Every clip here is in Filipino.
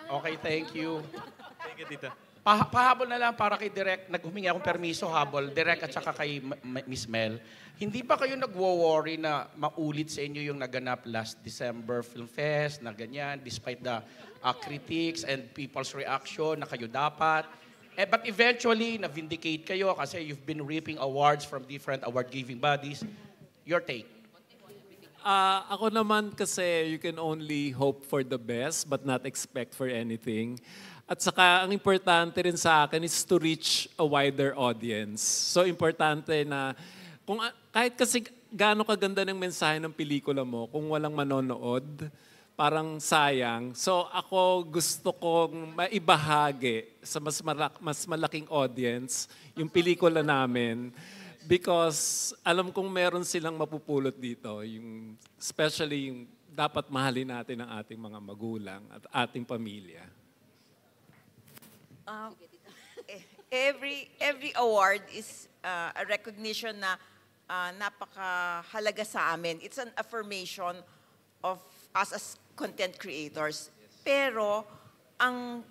Okay, thank you. Thank you, tita. Pahabol na lang para kay Direk, naghumingi akong permiso habol, Direk at saka kay Miss Mel. Hindi ba kayo nagwo-worry na maulit sa inyo yung naganap last December Film Fest na ganyan, despite the critics and people's reaction na kayo dapat? But eventually, na-vindicate kayo kasi you've been reaping awards from different award-giving bodies. Your take? Ako naman kasi you can only hope for the best but not expect for anything. At saka ang importante rin sa akin is to reach a wider audience. So importante na kahit kasi gaano kaganda ng mensahe ng pelikula mo, kung walang manonood, parang sayang. So ako gusto kong maibahagi sa mas malaking audience yung pelikula namin. Because alam kong meron silang mapupulot dito, especially yung dapat mahalin natin ang ating mga magulang at ating pamilya. Every award is a recognition na napakahalaga sa amin. It's an affirmation of us as content creators. Pero ang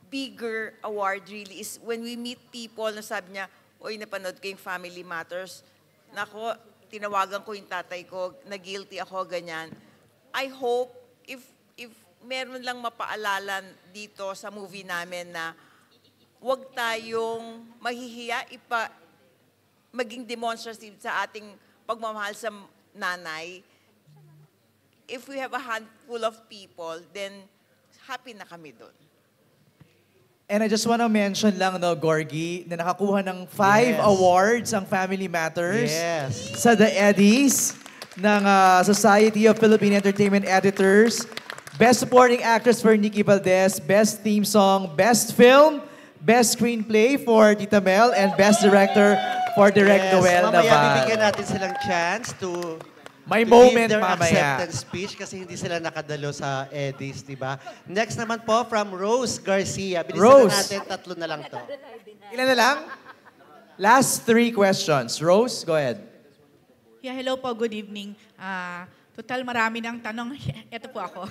bigger award really is when we meet people na sabi niya, "Oy, napanood ko yung Family Matters. Nako, tinawagan ko yung tatay ko, na-guilty ako, ganyan." I hope if meron lang mapaalala dito sa movie namin na huwag tayong mahihiya, maging demonstrative sa ating pagmamahal sa nanay. If we have a handful of people, then happy na kami doon. And I just want to mention lang, no, Gorgie, na nakakuha ng 5 awards ang Family Matters sa The Eddies ng Society of Philippine Entertainment Editors. Best Supporting Actress for Nikki Valdez, Best Theme Song, Best Film, Best Screenplay for Tita Mel, and Best Director for Direk Noel Naval. Mamaya bibigyan natin silang chance to may moment give their mamaya. acceptance speech kasi hindi sila nakadalo sa Eddies, di ba? Next naman po from Rose Garcia. Bilisan na natin, 3 na lang to. Ilan na lang? Last 3 questions. Rose, go ahead. Yeah, hello po, good evening. Total marami ng tanong. Ito po ako.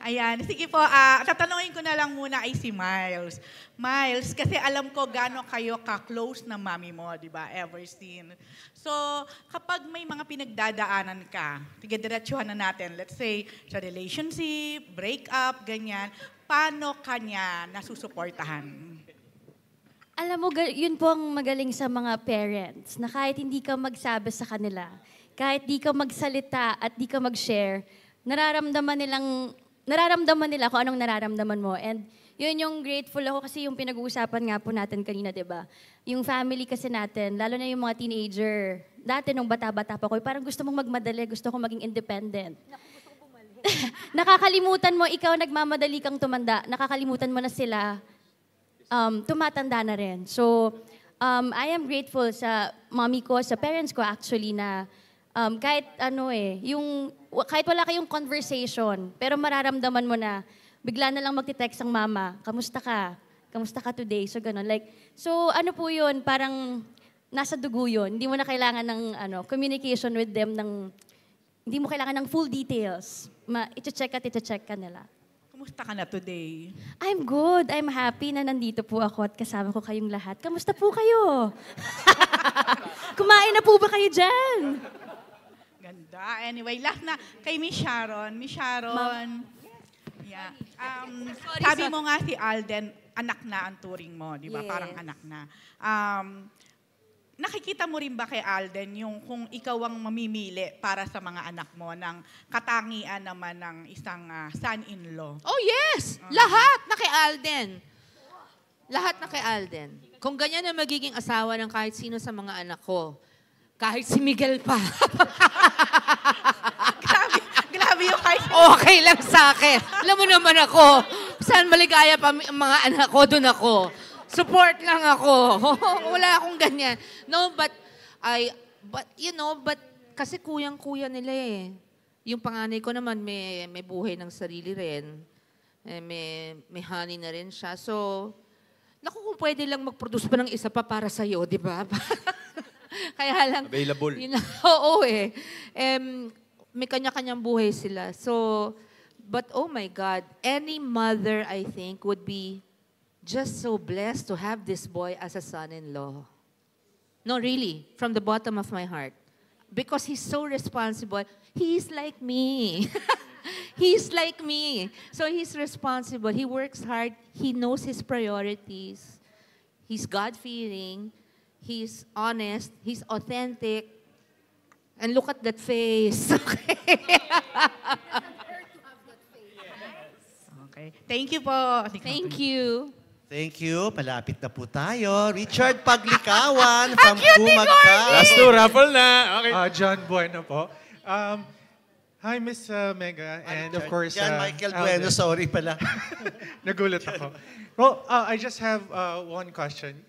Ayan, sige po, tatanungin ko na lang muna ay si Miles. Miles, kasi alam ko gano'n kayo ka-close na mami mo, di ba? Ever seen. So, kapag may mga pinagdadaanan ka, tigadiretsuhan na natin, let's say, sa relationship, breakup, ganyan, paano kanya nasusuportahan? Alam mo, yun po ang magaling sa mga parents, na kahit hindi ka magsabi sa kanila, kahit di ka magsalita at di ka mag-share, nararamdaman nila kung anong nararamdaman mo. And yun yung grateful ako kasi yung pinag-uusapan nga po natin kanina, di ba? Yung family kasi natin, lalo na yung mga teenager, dati nung bata-bata pa ko, parang gusto mong magmadali, gusto kong maging independent. Nakakalimutan mo, ikaw nagmamadali kang tumanda, nakakalimutan mo na sila, tumatanda na rin. So, I am grateful sa mommy ko, sa parents ko actually na kahit kahit wala kayong conversation, pero mararamdaman mo na bigla na lang magte-text ang mama, kamusta ka? Kamusta ka today? So ganun. Ano po yun, parang nasa dugo yun. Hindi mo na kailangan ng communication with them, hindi mo kailangan ng full details. Iti-check ka nila. Kamusta ka na today? I'm good. I'm happy na nandito po ako at kasama ko kayong lahat. Kamusta po kayo? Kumain na po ba kayo dyan? Ganda. Anyway, last na kay Miss Sharon. Miss Sharon. Yeah. Sabi mo nga si Alden, anak na ang turing mo, di ba? Yes. Parang anak na. Nakikita mo rin ba kay Alden yung kung ikaw ang mamimili para sa mga anak mo ng katangian naman ng isang son-in-law? Oh yes! Lahat na kay Alden. Lahat na kay Alden. Kung ganyan na magiging asawa ng kahit sino sa mga anak ko, kahit si Miguel pa. Grabe yung kahit okay lang sa akin. Alam mo naman ako, saan maligaya pa mga anak ko, doon ako. Support lang ako. Wala akong ganyan. No, but kasi kuyang-kuya nila eh. Yung panganay ko naman may buhay ng sarili rin. May honey na rin siya. So, naku, kung pwede lang mag-produce pa ng isa pa para sa'yo, di ba? Kaya lang... Available. Oo eh. May kanya-kanyang buhay sila. So, But oh my God, any mother, I think, would be just so blessed to have this boy as a son-in-law. No, really, from the bottom of my heart. Because he's so responsible. He's like me. He's like me. So he's responsible. He works hard. He knows his priorities. He's God-fearing. He's honest. He's authentic. And look at that face. Okay. Thank you po. Thank you. Thank you. Malapit na po tayo. Richard Paglikawan from Kumagka. Last two, raffle na. Okay. John Bueno po. Hi, Miss Mega. And of course, John Michael Alden. Bueno, sorry pala. Nagulat ako. Well, I just have one question.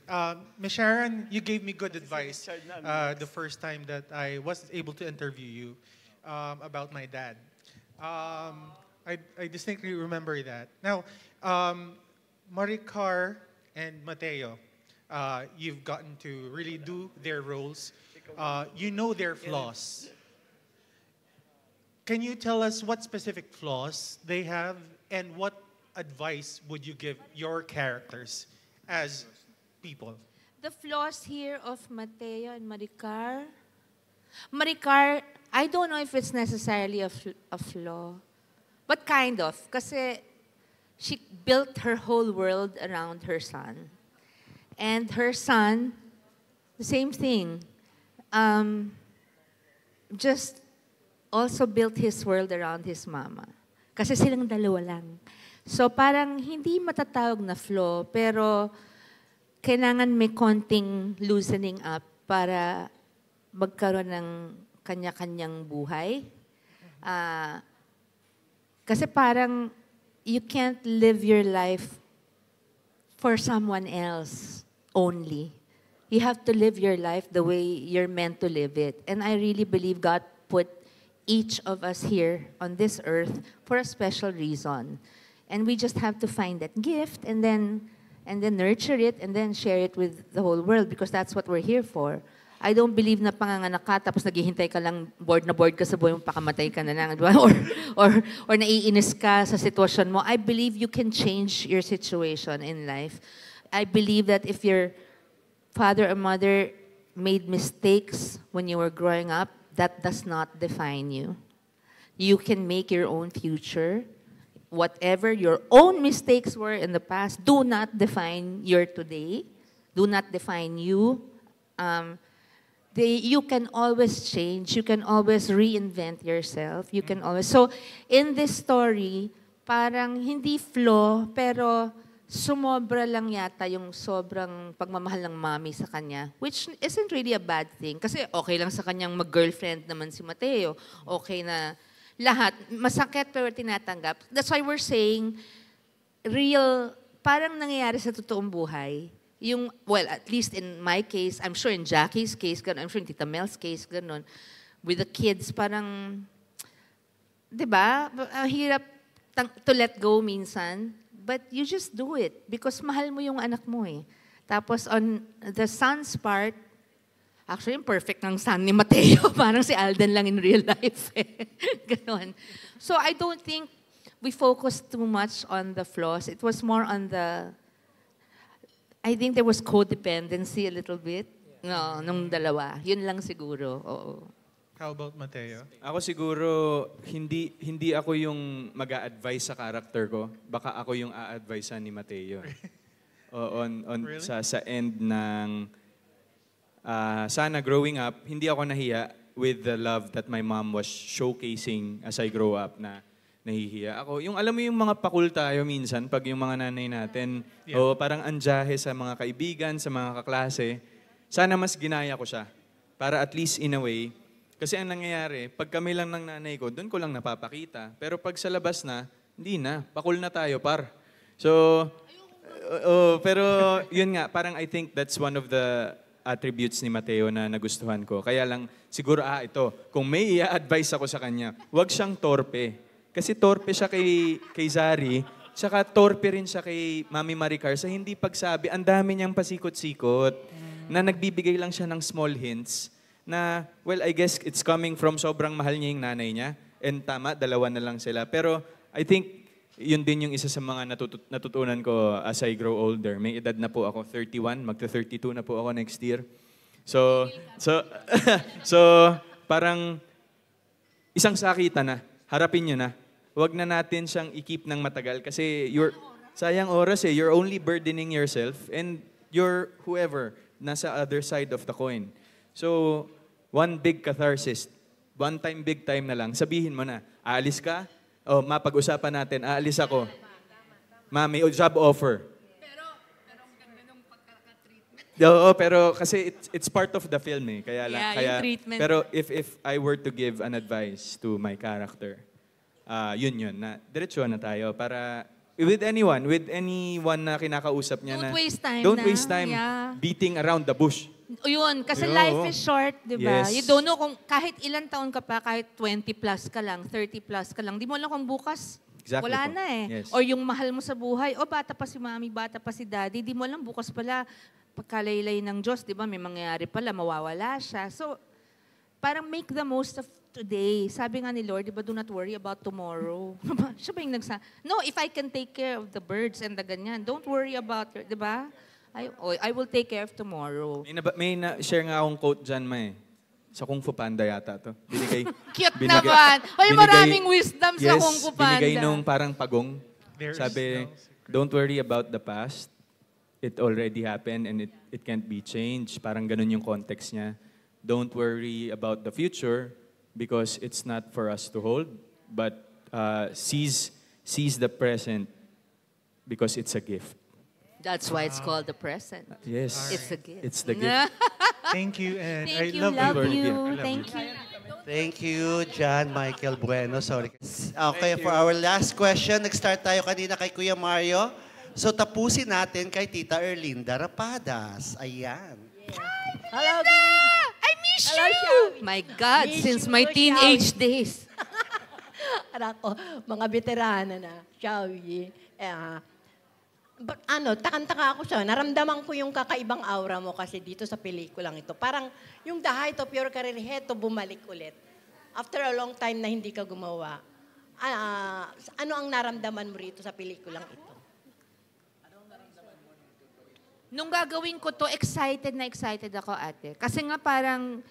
Ms. Sharon, you gave me good advice the first time that I was able to interview you about my dad. I distinctly remember that. Now, Maricar and Mateo, you've gotten to really do their roles. You know their flaws. Can you tell us what specific flaws they have and what advice would you give your characters as people? The flaws here of Mateo and Maricar. Maricar, I don't know if it's necessarily a flaw, but kind of. Kasi she built her whole world around her son. And her son, the same thing, just also built his world around his mama. Kasi silang dalawa lang. So parang hindi matatawag na flaw, pero kailangan may konting loosening up para magkaroon ng kanya-kanyang buhay. Kasi parang you can't live your life for someone else only. You have to live your life the way you're meant to live it. And I really believe God put each of us here on this earth for a special reason. And we just have to find that gift and then nurture it and then share it with the whole world because that's what we're here for. I don't believe na panganganak ka tapos naghihintay ka lang bored ka sa buhay mo pakamatay ka na lang, di ba? Or naiinis ka sa sitwasyon mo. I believe you can change your situation in life. I believe that if your father or mother made mistakes when you were growing up, that does not define you. You can make your own future. Whatever your own mistakes were in the past, do not define your today. Do not define you. You can always change. You can always reinvent yourself. You can always... So, in this story, parang hindi flaw, pero sumobra lang yata yung sobrang pagmamahal ng mommy sa kanya, which isn't really a bad thing. Kasi okay lang sa kanyang mag-girlfriend naman si Mateo. Okay na lahat. Masakit pero tinatanggap. That's why we're saying, real, parang nangyayari sa totoong buhay. Yung, well, at least in my case, I'm sure in Jackie's case, ganun, I'm sure in Tita Mel's case, ganun, with the kids, parang, di ba, hirap to let go minsan, but you just do it because mahal mo yung anak mo eh. Tapos on the son's part, actually, yung perfect ng son ni Mateo, parang si Alden lang in real life eh. Ganun. So I don't think we focused too much on the flaws. It was more on the... I think there was codependency a little bit. No, nung dalawa. Yun lang siguro. Oo. How about Mateo? Ako siguro, hindi ako yung mag-a-advise sa character ko. Baka ako yung a-advise ni Mateo. Really? Sa end ng... sana growing up, hindi ako nahiya with the love that my mom was showcasing as I grow up na nahihiya ako. Yung alam mo yung mga pakul tayo minsan pag yung mga nanay natin o parang anjahe sa mga kaibigan, sa mga kaklase, sana mas ginaya ko siya. Para at least in a way, kasi ang nangyayari, pag kami lang ng nanay ko, doon ko lang napapakita. Pero pag sa labas na, hindi na. Pakul na tayo, par. So, pero yun nga, parang I think that's one of the attributes ni Mateo na nagustuhan ko. Kaya lang, siguro, ito, kung may i-advise ako sa kanya, huwag siyang torpe. Kasi torpe siya kay Zari, tsaka torpe rin siya kay Mami Maricar sa hindi pagsabi. Ang dami niyang pasikot-sikot na nagbibigay lang siya ng small hints na, well, I guess it's coming from sobrang mahal niya yung nanay niya. And tama, dalawa na lang sila. Pero I think yun din yung isa sa mga natutunan ko as I grow older. May edad na po ako, 31, magta-32 na po ako next year. So, so parang isang sakitan na, harapin nyo na. Huwag na natin siyang i-keep ng matagal kasi sayang oras eh. You're only burdening yourself and you're whoever nasa other side of the coin. So, one big catharsis, one time, big time na lang, sabihin mo na, aalis ka? O, mapag-usapan natin, aalis ako. May job offer. Oo, pero kasi it's part of the film eh. Yung treatment. Pero if I were to give an advice to my character, yun, na diretso na tayo para with anyone na kinakausap niya Don't na waste time don't na. waste time Yeah. beating around the bush. Yun, kasi Yo. life is short, di ba? Yes. You don't know kung kahit ilang taon ka pa, kahit 20 plus ka lang, 30 plus ka lang, di mo alam kung bukas. Exactly Wala po. na eh. Yes. Or yung mahal mo sa buhay, bata pa si mami, bata pa si daddy, di mo alam bukas pala, pagkalaylay ng Diyos, di ba, may mangyayari pala, mawawala siya. So, parang make the most of today. Sabi nga ni Lord, di ba, do not worry about tomorrow. Siya ba yung no, if I can take care of the birds and the ganyan, don't worry about, di ba? I will take care of tomorrow. May na-share nga akong quote dyan, May. Sa Kung Fu Panda yata to. Cute naman. Maraming wisdom sa Kung Fu Panda. Binigay nung parang pagong. There's Sabi, don't worry about the past. It already happened and it can't be changed. Parang ganun yung context niya. Don't worry about the future because it's not for us to hold. But seize the present because it's a gift. That's why it's called the present. Yes. It's a gift. It's the gift. Thank you, and I Thank you, love love you. you. I love Thank you. you. Thank you, John Michael Bueno. Sorry. Okay, for our last question, nag-start tayo kanina kay Kuya Mario. So tapusin natin kay Tita Erlinda Rapadas. Ayan. Hello, I miss you! My God, Miss since you, my teenage days. Anak ko, mga veterana na. Xiaoyi. Takang-taka ako siya. Naramdaman ko yung kakaibang aura mo kasi dito sa pelikulang ito. Parang yung The Height of Your Career, heto bumalik ulit. After a long time na hindi ka gumawa, ano ang naramdaman mo rito sa pelikulang ito? Nung gagawin ko to, excited ako, ate. Kasi nga parang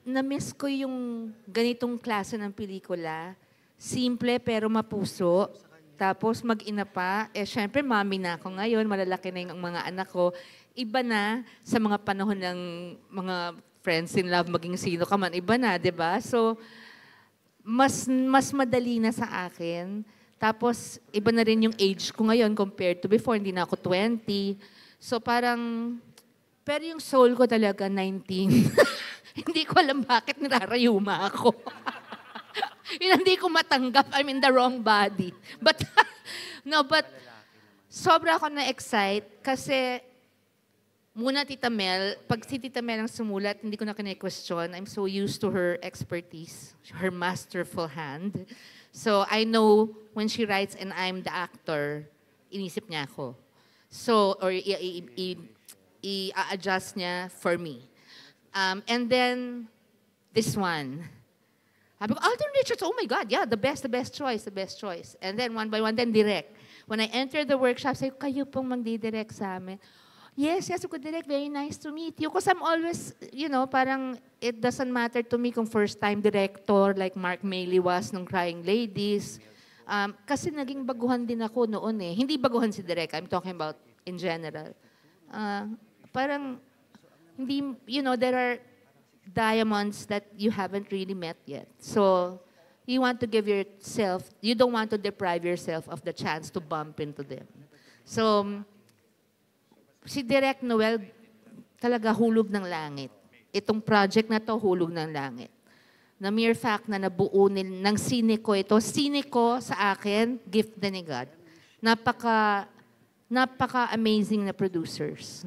na-miss ko yung ganitong klase ng pelikula. Simple pero mapuso. Tapos mag-ina pa. Syempre, mami na ako ngayon. Malalaki na yung mga anak ko. Iba na sa mga panahon ng mga friends in love, maging sino ka man. Iba na, di ba? So, mas madali na sa akin. Tapos, iba na rin yung age ko ngayon compared to before. Hindi na ako 20. So, parang, pero yung soul ko talaga, 19. Hindi ko alam bakit nirarayuma ako. Yun, hindi ko matanggap. I'm in the wrong body. But, sobra ako na-excite kasi muna Tita Mel, pag si Tita Mel ang sumulat, hindi ko na kine-question. I'm so used to her expertise, her masterful hand. So, I know when she writes and I'm the actor, inisip niya ako. So, or i-adjust niya for me. And then, this one. Sabi ko, Alden Richards, oh my God, yeah, the best choice. And then one by one, then direct. When I entered the workshop, sabi ko, kayo pong magdidirect sa amin. Yes, ko direct, very nice to meet you. Because I'm always, parang it doesn't matter to me kung first-time director like Mark Maley was nung Crying Ladies. Kasi naging baguhan din ako noon eh. Hindi baguhan si direct, I'm talking about in general. Parang, hindi, there are diamonds that you haven't really met yet. So, you want to give yourself, you don't want to deprive yourself of the chance to bump into them. So, si Direk Noel, talaga hulog ng langit. Itong project na to, hulog ng langit. Na mere fact na nabuo ng Cineko ito, Cineko sa akin, gift na ni God. Napaka-amazing na producers.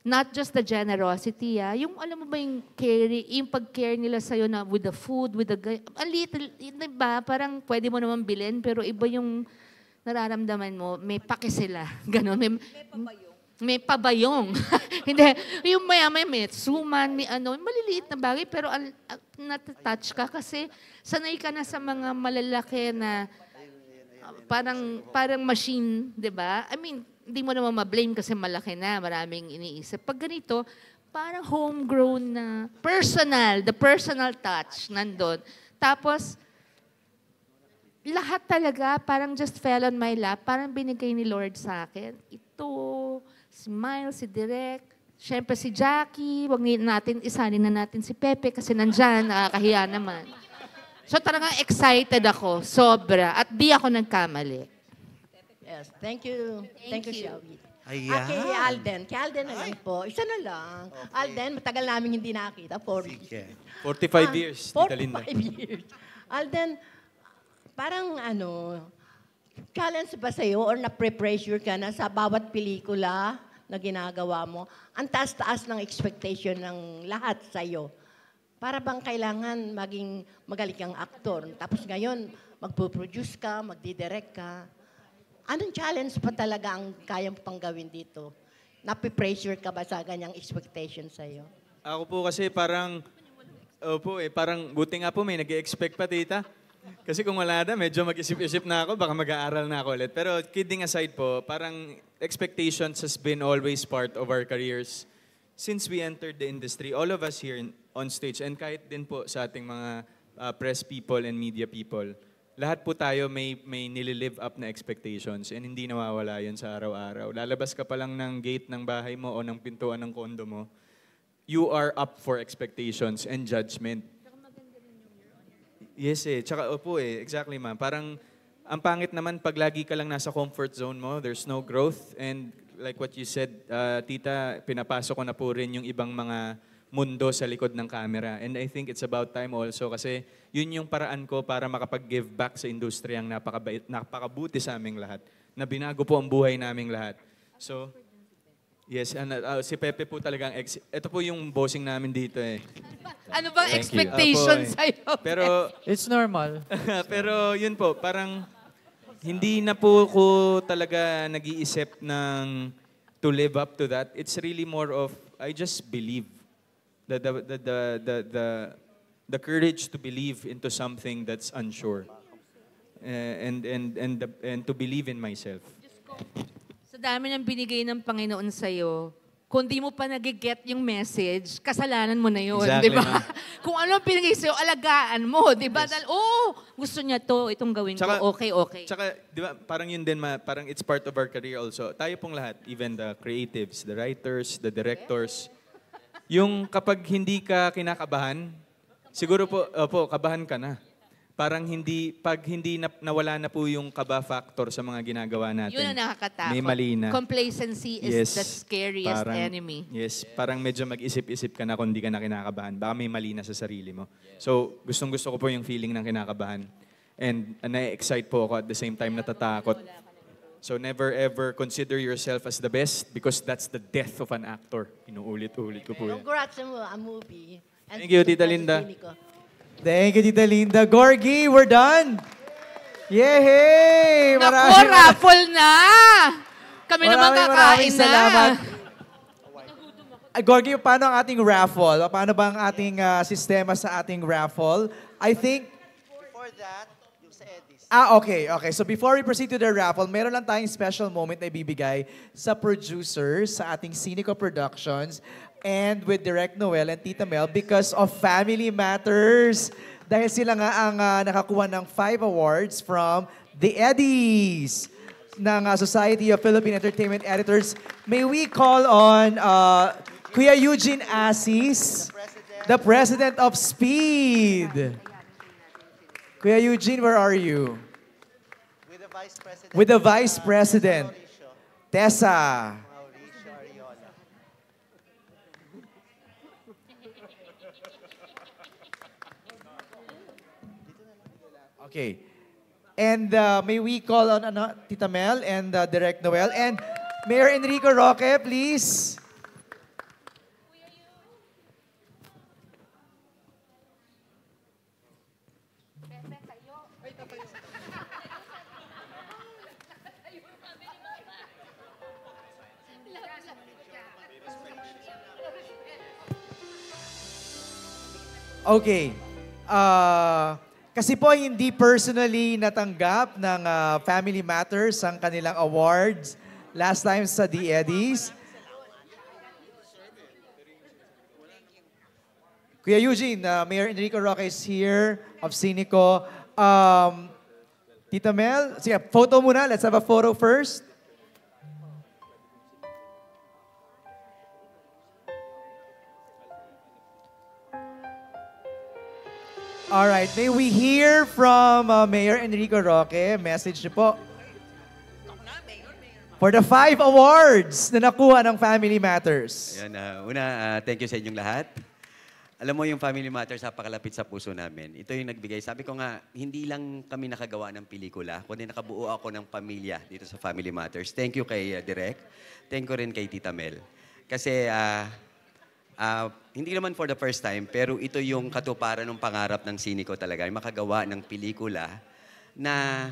Not just the generosity, yung alam mo ba yung care, yung pag-care nila sa'yo na with the food, with the, a little, diba? Parang pwede mo naman bilhin, pero iba yung nararamdaman mo, may pake sila. Ganon. may pabayong. Hindi, yung maya-maya may suman, may ano, maliliit na bagay, pero natatouch ka kasi sanay ka na sa mga malalaki na parang machine, di ba? I mean, hindi mo naman ma-blame kasi malaki na, maraming iniisip. Pag ganito, parang homegrown na, the personal touch nandun. Tapos, lahat talaga parang just fell on my lap, parang binigay ni Lord sa akin. Ito, si Miles, si Direk, syempre si Jackie, wag natin, isalin na natin si Pepe kasi nandyan, nakakahiya naman. So talagang excited ako, sobra, at di ako nagkamali. Yes, thank you. Thank you, Shelby. Ayan. Kay Alden. Kay Alden na lang po. Isa na lang. Okay. Alden, matagal namin hindi nakita. 45 years, Tita Linda. 45 years. Alden, parang challenge ba sa'yo or na-pressure ka na sa bawat pelikula na ginagawa mo? Ang taas-taas ng expectation ng lahat sa'yo. Para bang kailangan maging magaling kang aktor? Tapos ngayon, magpo-produce ka, magdidirect ka. Anong challenge pa talaga ang kaya mo pang gawin dito? Napipressure ka ba sa ganyang expectation sa'yo? Ako po kasi parang buti nga po may nag-expect pa, tita. Kasi kung wala na, medyo mag-isip-isip na ako, baka mag-aaral na ako ulit. Pero kidding aside po, parang expectations has been always part of our careers. Since we entered the industry, all of us here on stage, and kahit din po sa ating mga press people and media people, lahat po tayo may nililive up na expectations and hindi nawawala yun sa araw-araw. Lalabas ka pa lang ng gate ng bahay mo o ng pintuan ng kondo mo, you are up for expectations and judgment. Yes tsaka exactly ma'am. Parang ang pangit naman pag lagi ka lang nasa comfort zone mo, there's no growth, and like what you said, tita, pinapasok ko na po rin yung ibang mga mundo sa likod ng camera. And I think it's about time also kasi yun yung paraan ko para makapag-give back sa industriyang napakabuti sa aming lahat. Na binago po ang buhay naming lahat. So, yes, si Pepe po talagang, ito po yung bossing namin dito Ano bang expectation sa'yo? Pero, it's normal. Pero yun po, parang hindi na po ko talaga nag-iisip ng to live up to that. It's really more of, I just believe. The courage to believe into something that's unsure, and to believe in myself. Sa dami ng binigay ng Panginoon sa'yo, kung di mo pa nag-get yung message, kasalanan mo na yun, Exactly, di ba? Kung ano ang binigay sa'yo, alagaan mo, di ba? Yes. Dahil, gusto niya itong gawin ko, okay. Tsaka, di ba, parang yun din, parang it's part of our career also. Tayo pong lahat, even the creatives, the writers, the directors, yung kapag hindi ka kinakabahan, siguro po, kabahan ka na. Parang pag hindi nawala na po yung kaba factor sa mga ginagawa natin. Yun ang nakakatakot. May mali na. Complacency is the scariest enemy. Yes, parang medyo mag-isip-isip ka na kung hindi ka na kinakabahan. Baka may mali na sa sarili mo. So, gustong-gusto ko po yung feeling ng kinakabahan. And na-excite po ako at the same time natatakot. So never ever consider yourself as the best because that's the death of an actor. Inuulit-ulit ko po yan. Congrats sa movie. And Thank you, Tita Linda. Thank you, Tita Linda. Gorgie, we're done! Yay! Naku, raffle na! Kami naman kakain na. Salamat. Gorgie, paano ang ating raffle? Paano ba ang ating sistema sa ating raffle? I think... Before that, yung sa Edis. Okay. So before we proceed to the raffle, meron lang tayong special moment na ibibigay sa producers sa ating Cineco Productions and with Direct Noel and Tita Mel because of Family Matters. Dahil sila nga ang nakakuha ng 5 awards from the Eddies ng Society of Philippine Entertainment Editors. May we call on Kuya Eugene Assis, the President of Speed. Kuya Eugene, where are you? With the Vice President. With the Vice President, Tessa. Mauricio Ariola. Okay. And may we call on Tita Mel and Direct Noel and Mayor Enrico Roque, please. Okay. Kasi po hindi personally natanggap ng Family Matters ang kanilang awards last time sa The Eddies. Kuya Eugene, Mayor Enrico Roque is here of Sinico. Tita Mel, sige, photo muna. Let's have a photo first. All right, may we hear from Mayor Enrico Roque? Message niyo po. For the 5 awards na nakuha ng Family Matters. Yan, thank you sa inyong lahat. Alam mo, yung Family Matters, napakalapit sa puso namin. Ito yung nagbigay. Sabi ko nga, hindi lang kami nakagawa ng pelikula, kundi nakabuo ako ng pamilya dito sa Family Matters. Thank you kay Direk. Thank you rin kay Tita Mel. Kasi hindi naman for the first time, pero ito yung katuparan ng pangarap ng Sinico talaga, yung makagawa ng pelikula na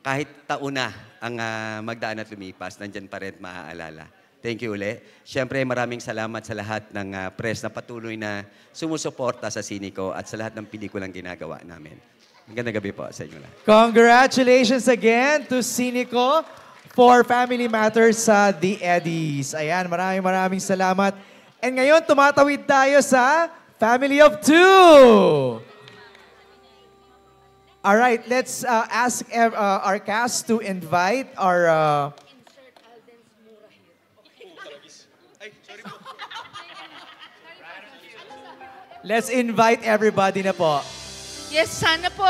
kahit taon na ang magdaan at lumipas, nandyan pa rin maaalala. Thank you uli. Siyempre, maraming salamat sa lahat ng press na patuloy na sumusuporta sa Sinico at sa lahat ng pelikulang ginagawa namin. Magandang gabi po sa inyo lahat. Congratulations again to Sinico for Family Matters sa The Eddies. Ayan, maraming salamat. And ngayon, tumatawid tayo sa Family of 2. All right, let's ask our cast to invite our... Let's invite everybody na po. Yes, sana po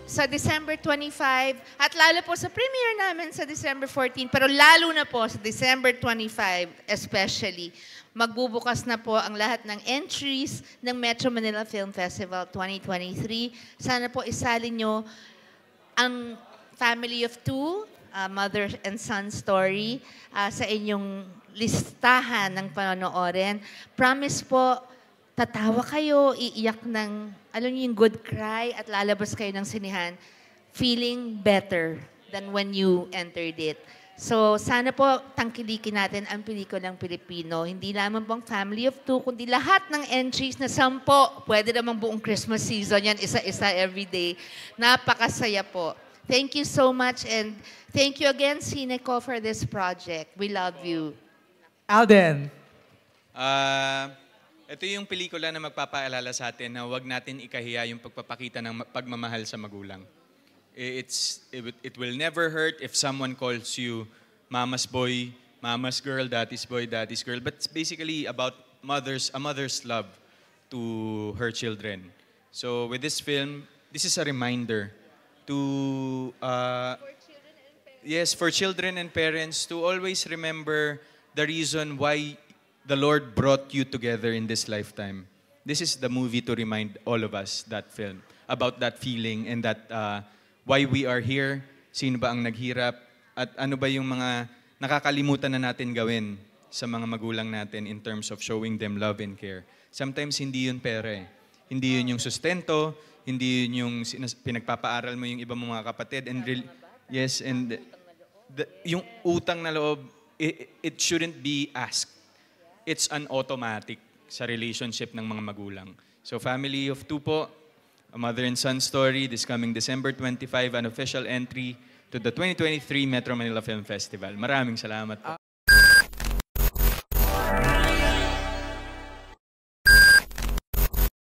sa December 25 at lalo po sa premiere namin sa December 14, pero lalo na po sa December 25 especially, magbubukas na po ang lahat ng entries ng Metro Manila Film Festival 2023. Sana po isalin nyo ang Family of 2, Mother and Son Story, sa inyong listahan ng panonoorin. Promise po, tatawa kayo, iiyak ng, alam niyo yung good cry at lalabas kayo ng sinihan, feeling better than when you entered it. So, sana po tangkilikin natin ang pelikulang Pilipino. Hindi lamang pang Family of 2, kundi lahat ng entries na 10. Pwede namang buong Christmas season yan, isa-isa everyday. Napakasaya po. Thank you so much and thank you again, Sinico, for this project. We love you. Alden. Ito yung pelikula na magpapaalala sa atin na huwag natin ikahiya yung pagpapakita ng pagmamahal sa magulang. It will never hurt if someone calls you mama's boy, mama's girl, daddy's boy, daddy's girl. But it's basically about a mother's love to her children. So with this film, this is a reminder to, for children and parents to always remember the reason why the Lord brought you together in this lifetime. This is the movie to remind all of us, that film, about that feeling and that why we are here, sino ba ang naghirap, at ano ba yung mga nakakalimutan na natin gawin sa mga magulang natin in terms of showing them love and care. Sometimes hindi yun pera eh. Hindi yun yung sustento, hindi yun yung pinagpapaaral mo yung iba mong mga kapatid. And yung utang na loob, it shouldn't be asked. It's an automatic sa relationship ng mga magulang. So Family of 2 po, a mother and son story, this coming December 25, an official entry to the 2023 Metro Manila Film Festival. Maraming salamat po.